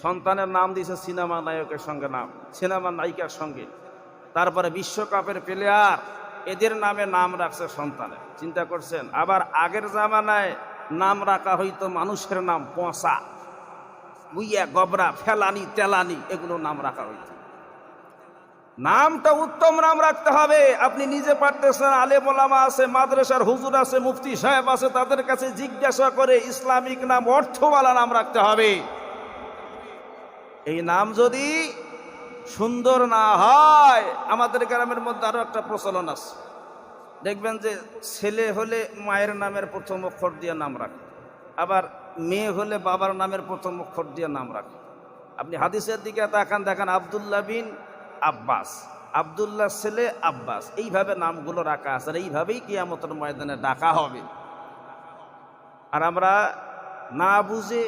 সন্তানের নাম দিয়েছে সিনেমা নায়কের সঙ্গে নাম, সিনেমা নায়িকার সঙ্গে। তারপরে বিশ্বকাপের প্লেয়ার, এদের নামে নাম রাখছে সন্তানের। চিন্তা করছেন? আবার আগের জামানায় নাম রাখা হইতো মানুষের নাম, পচা, বুইয়া, গবরা, ফেলানি, তেলানি, এগুলো নাম রাখা হইতো। নামটা উত্তম নাম রাখতে হবে। আপনি নিজে পারতেছেন, আলেম ওলামা আছে, মাদ্রাসার হুজুর আছে, মুফতি সাহেব আছে, তাদের কাছে জিজ্ঞাসা করে ইসলামিক নাম, অর্থওয়ালা নাম রাখতে হবে। এই নাম যদি সুন্দর না হয়, আমাদের গ্রামের মধ্যে আরো একটা প্রচলন আছে, দেখবেন যে ছেলে হলে মায়ের নামের প্রথম অক্ষর দিয়ে নাম রাখে, আবার মেয়ে হলে বাবার নামের প্রথম অক্ষর দিয়ে নাম রাখে। আপনি হাদিসের দিকে তাকান, দেখেন আব্দুল্লাহ বিন আব্বাস, আব্দুল্লাহ ছেলে আব্বাস, এইভাবে নামগুলো রাখা আছে। আর এইভাবেই কিয়ামতের ময়দানে ডাকা হবে। আর আমরা না বুঝে